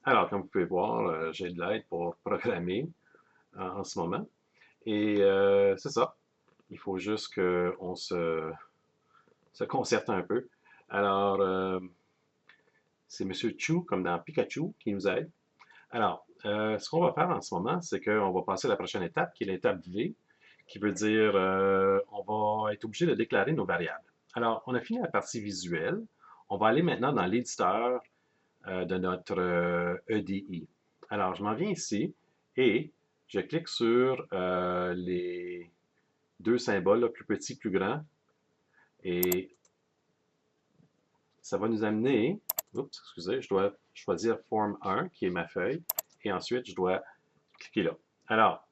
Alors, comme vous pouvez voir, j'ai de l'aide pour programmer en ce moment. Et c'est ça. Il faut juste qu'on se concerte un peu. Alors, c'est Monsieur Chu, comme dans Pikachu, qui nous aide. Alors, ce qu'on va faire en ce moment, c'est qu'on va passer à la prochaine étape, qui est l'étape V, qui veut dire on va être obligé de déclarer nos variables. Alors, on a fini la partie visuelle. On va aller maintenant dans l'éditeur de notre EDI. Alors, je m'en viens ici et je clique sur les deux symboles, là, plus petit, plus grand, et ça va nous amener, oups, excusez, je dois choisir Forme 1, qui est ma feuille, et ensuite, je dois cliquer là. Alors,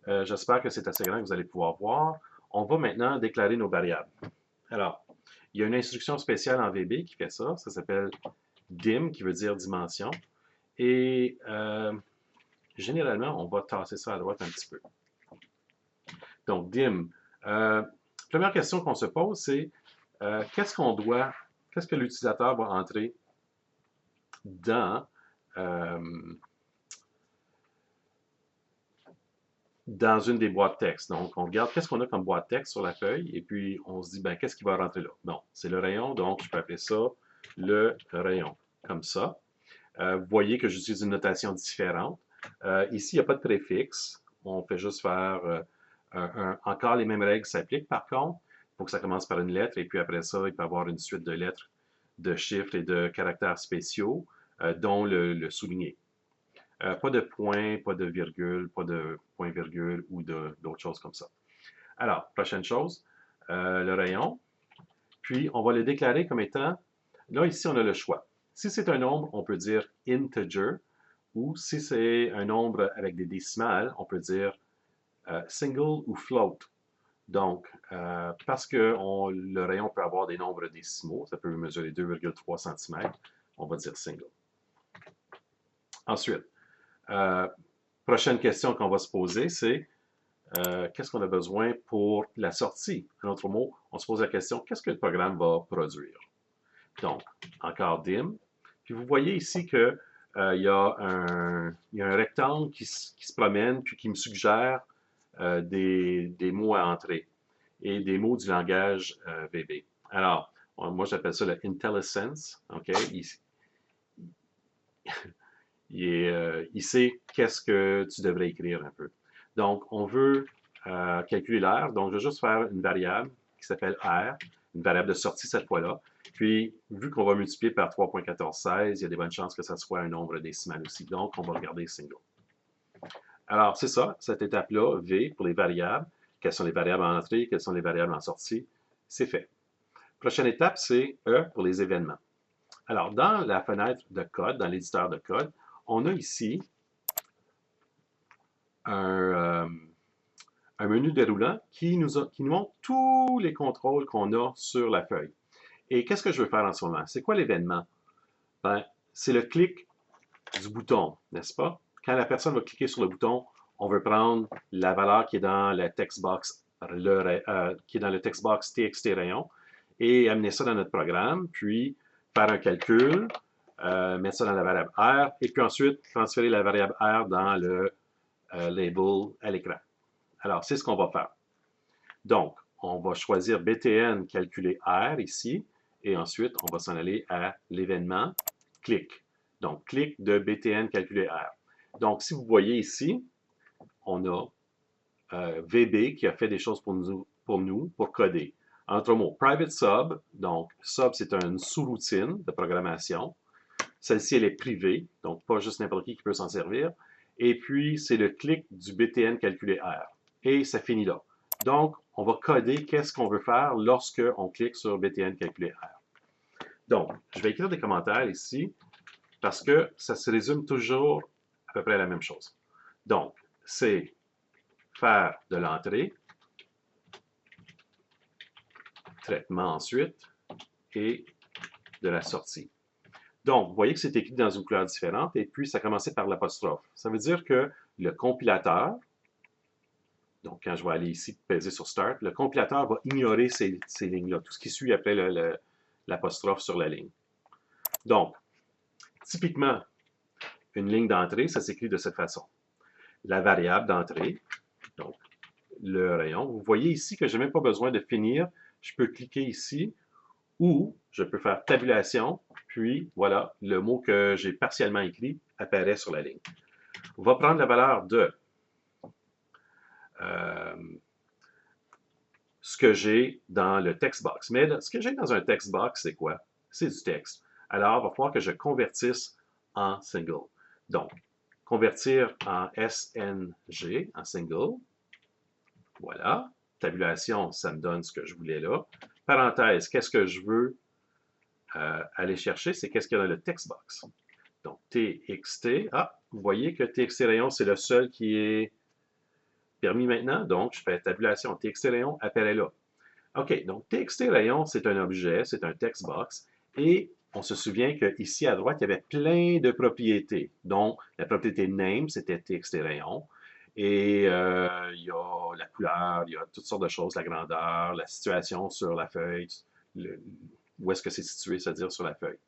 j'espère que c'est assez grand que vous allez pouvoir voir. On va maintenant déclarer nos variables. Alors, il y a une instruction spéciale en VB qui fait ça. Ça s'appelle dim, qui veut dire dimension. Et généralement, on va tasser ça à droite un petit peu. Donc, dim. Première question qu'on se pose, c'est qu'est-ce que l'utilisateur va entrer dans, euh, dans une des boîtes texte. Donc, on regarde qu'est-ce qu'on a comme boîte texte sur la feuille, et puis on se dit, ben, qu'est-ce qui va rentrer là? Bon, c'est le rayon, donc je peux appeler ça le rayon, comme ça. Vous voyez que j'utilise une notation différente. Ici, il n'y a pas de préfixe. On fait juste faire encore les mêmes règles s'appliquent. Par contre, il faut que ça commence par une lettre et puis après ça, il peut y avoir une suite de lettres, de chiffres et de caractères spéciaux, dont le souligné. Pas de point, pas de virgule, pas de point-virgule ou d'autres choses comme ça. Alors, prochaine chose, le rayon. Puis, on va le déclarer comme étant, là, ici, on a le choix. Si c'est un nombre, on peut dire integer, ou si c'est un nombre avec des décimales, on peut dire single ou float. Donc, parce que le rayon peut avoir des nombres décimaux, ça peut mesurer 2,3 cm, on va dire single. Ensuite, euh, prochaine question qu'on va se poser, c'est qu'est-ce qu'on a besoin pour la sortie? En autre mot, on se pose la question, qu'est-ce que le programme va produire? Donc, encore dim. Puis vous voyez ici que il y a un rectangle qui se promène, puis qui me suggère des mots à entrer et des mots du langage VB. Alors, moi j'appelle ça le IntelliSense. OK? Il sait qu'est-ce que tu devrais écrire un peu. Donc, on veut calculer l'air. Donc, je vais juste faire une variable qui s'appelle R, une variable de sortie cette fois-là. Puis, vu qu'on va multiplier par 3,1416, il y a des bonnes chances que ça soit un nombre décimal aussi. Donc, on va regarder single. Alors, c'est ça, cette étape-là, V, pour les variables. Quelles sont les variables en entrée, quelles sont les variables en sortie? C'est fait. Prochaine étape, c'est E pour les événements. Alors, dans la fenêtre de code, dans l'éditeur de code, on a ici un, un menu déroulant qui nous montre tous les contrôles qu'on a sur la feuille. Et qu'est-ce que je veux faire en ce moment? C'est quoi l'événement? Ben, c'est le clic du bouton, n'est-ce pas? Quand la personne va cliquer sur le bouton, on veut prendre la valeur qui est dans la text box, qui est dans le text box TXT rayon et amener ça dans notre programme, puis faire un calcul, mettre ça dans la variable R, et puis ensuite transférer la variable R dans le label à l'écran. Alors, c'est ce qu'on va faire. Donc, on va choisir BTN calculer R ici, et ensuite, on va s'en aller à l'événement clic. Donc, clic de BTN calculer R. Donc, si vous voyez ici, on a VB qui a fait des choses pour coder. Entre mots, private sub, donc sub c'est une sous-routine de programmation. Celle-ci, elle est privée, donc pas juste n'importe qui peut s'en servir. Et puis, c'est le clic du BTN calculé R. Et ça finit là. Donc, on va coder qu'est-ce qu'on veut faire lorsque on clique sur BTN calculé R. Donc, je vais écrire des commentaires ici parce que ça se résume toujours à peu près à la même chose. Donc, c'est faire de l'entrée, traitement ensuite, et de la sortie. Donc, vous voyez que c'est écrit dans une couleur différente, et puis ça commençait par l'apostrophe. Ça veut dire que le compilateur, donc quand je vais aller ici peser sur Start, le compilateur va ignorer ces lignes-là, tout ce qui suit après l'apostrophe sur la ligne. Donc, typiquement, une ligne d'entrée, ça s'écrit de cette façon. La variable d'entrée, donc le rayon. Vous voyez ici que je n'ai même pas besoin de finir. Je peux cliquer ici ou je peux faire tabulation, puis voilà, le mot que j'ai partiellement écrit apparaît sur la ligne. On va prendre la valeur de ce que j'ai dans le text box. Mais ce que j'ai dans un text box, c'est quoi? C'est du texte. Alors, il va falloir que je convertisse en single. Donc, convertir en SNG, en single. Voilà. Tabulation, ça me donne ce que je voulais là. Parenthèse, qu'est-ce que je veux aller chercher? C'est qu'est-ce qu'il y a dans le text box. Donc, TXT. Ah, vous voyez que TXT rayon, c'est le seul qui est permis maintenant. Donc, je fais tabulation. TXT rayon apparaît là. OK, donc TXT rayon, c'est un objet, c'est un text box. Et on se souvient qu'ici à droite, il y avait plein de propriétés. Donc, la propriété name, c'était TXT rayon. Et il y a la couleur, il y a toutes sortes de choses, la grandeur, la situation sur la feuille, où est-ce que c'est situé, c'est-à-dire sur la feuille.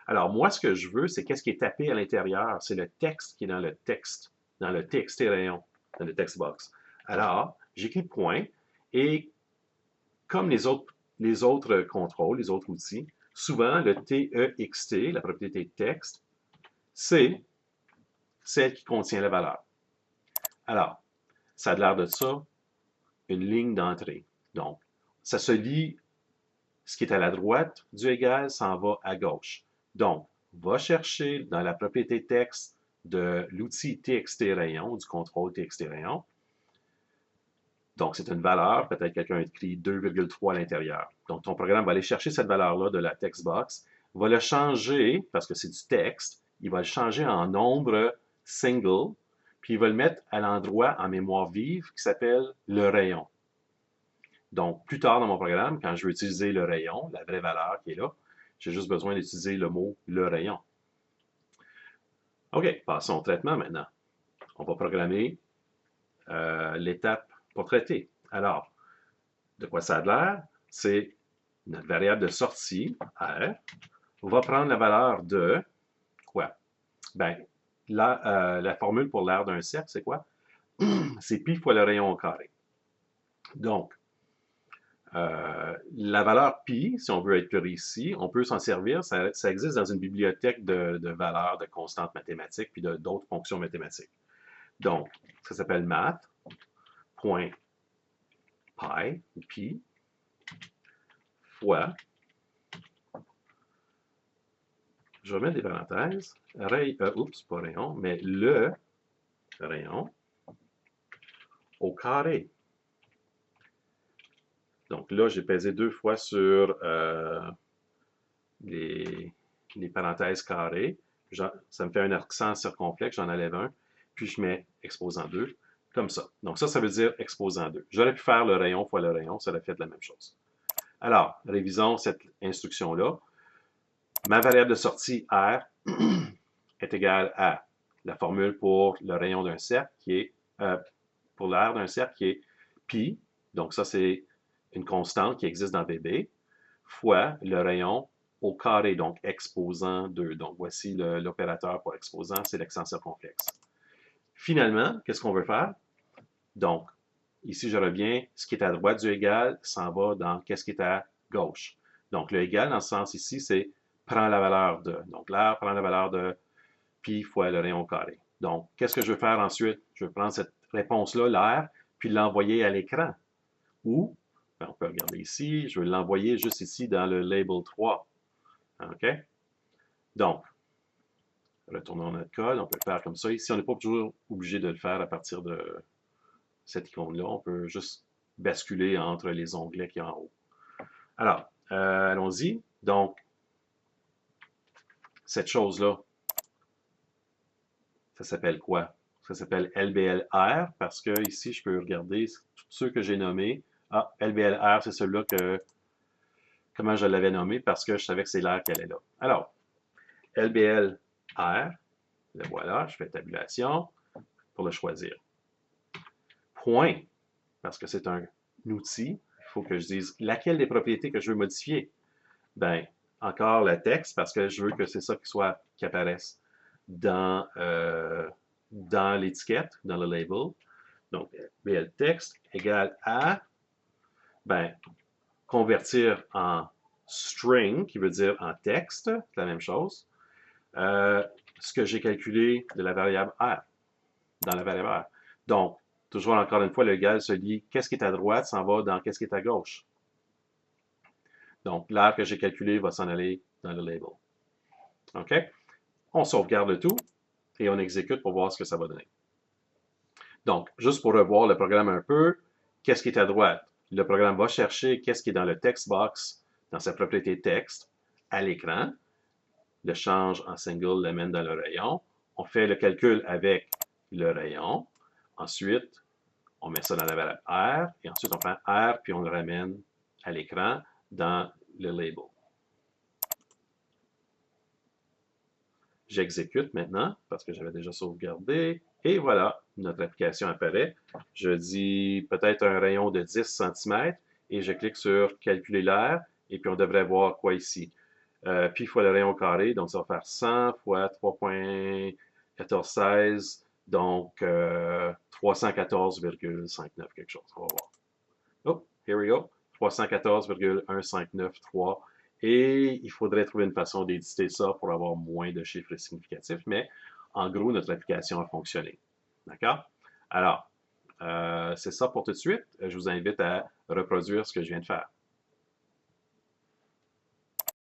Alors, moi, ce que je veux, c'est qu'est-ce qui est tapé à l'intérieur. C'est le texte qui est dans le texte, dans le TXT rayon, dans le text box. Alors, j'écris point et comme les autres contrôles, les autres outils, souvent le TEXT, la propriété texte, c'est celle qui contient la valeur. Alors, ça a l'air de ça, une ligne d'entrée. Donc, ça se lit, ce qui est à la droite du égal s'en va à gauche. Donc, va chercher dans la propriété texte de l'outil TXT rayon, du contrôle TXT rayon. Donc, c'est une valeur, peut-être quelqu'un a écrit 2,3 à l'intérieur. Donc, ton programme va aller chercher cette valeur-là de la text box, va le changer, parce que c'est du texte, il va le changer en nombre single, puis il va le mettre à l'endroit en mémoire vive qui s'appelle le rayon. Donc, plus tard dans mon programme, quand je veux utiliser le rayon, la vraie valeur qui est là, j'ai juste besoin d'utiliser le mot le rayon. OK, passons au traitement maintenant. On va programmer l'étape pour traiter. Alors, de quoi ça a l'air? C'est notre variable de sortie, R. On va prendre la valeur de quoi? Ben, la formule pour l'aire d'un cercle, c'est quoi? C'est pi fois le rayon au carré. Donc, la valeur pi, si on veut être plus précis, on peut s'en servir. Ça existe dans une bibliothèque de valeurs, de constantes mathématiques, puis d'autres fonctions mathématiques. Donc, ça s'appelle math.pi, pi, fois, je vais mettre des parenthèses, pas rayon, mais le rayon au carré. Donc là, j'ai pesé 2 fois sur les parenthèses carrées. Ça me fait un accent circonflexe, j'en enlève un, puis je mets exposant 2, comme ça. Donc ça veut dire exposant 2. J'aurais pu faire le rayon fois le rayon, ça aurait fait la même chose. Alors, révisons cette instruction-là. Ma variable de sortie R est égale à la formule pour le rayon d'un cercle qui est, pour l'aire d'un cercle qui est pi, donc ça c'est une constante qui existe dans VB, fois le rayon au carré, donc exposant 2. Donc voici l'opérateur pour exposant, c'est l'accent circonflexe. Finalement, qu'est-ce qu'on veut faire? Donc, ici je reviens, ce qui est à droite du égal s'en va dans qu'est-ce qui est à gauche. Donc le égal, dans ce sens ici, c'est prend la valeur de. Donc l'aire prend la valeur de pi fois le rayon au carré. Donc, qu'est-ce que je veux faire ensuite? Je veux prendre cette réponse-là, l'aire, puis l'envoyer à l'écran. Ou, on peut regarder ici, je vais l'envoyer juste ici dans le label 3. OK? Donc, retournons à notre code, on peut le faire comme ça. Ici, on n'est pas toujours obligé de le faire à partir de cette icône-là. On peut juste basculer entre les onglets qui sont en haut. Alors, allons-y. Donc, cette chose-là, ça s'appelle quoi? Ça s'appelle LBLR parce que ici, je peux regarder tous ceux que j'ai nommés. Ah, LBLR, c'est celui-là que, comment je l'avais nommé parce que je savais que c'est l'air qui allait là. Alors, LBLR, le voilà, je fais tabulation pour le choisir. Point, parce que c'est un outil, il faut que je dise laquelle des propriétés que je veux modifier. Ben, encore le texte, parce que je veux que c'est ça qui apparaisse. dans l'étiquette, dans le label. Donc, BL texte égale à, ben, convertir en string, qui veut dire en texte, c'est la même chose, ce que j'ai calculé de la variable R, dans la variable R. Donc, toujours encore une fois, le égal se lit, qu'est-ce qui est à droite s'en va dans qu'est-ce qui est à gauche. Donc, l'R que j'ai calculé va s'en aller dans le label. OK? On sauvegarde le tout et on exécute pour voir ce que ça va donner. Donc, juste pour revoir le programme un peu, qu'est-ce qui est à droite? Le programme va chercher qu'est-ce qui est dans le text box, dans sa propriété texte, à l'écran, le change en single, l'amène dans le rayon. On fait le calcul avec le rayon. Ensuite, on met ça dans la variable R, et ensuite on prend R, puis on le ramène à l'écran dans le label. J'exécute maintenant, parce que j'avais déjà sauvegardé, et voilà, notre application apparaît. Je dis peut-être un rayon de 10 cm, et je clique sur calculer l'air, et puis on devrait voir quoi ici. Pi fois le rayon carré, donc ça va faire 100 fois 3.1416, donc 314,59 quelque chose. On va voir. Oh, here we go. 314,1593. Et il faudrait trouver une façon d'éditer ça pour avoir moins de chiffres significatifs, mais en gros, notre application a fonctionné. D'accord? Alors, c'est ça pour tout de suite. Je vous invite à reproduire ce que je viens de faire.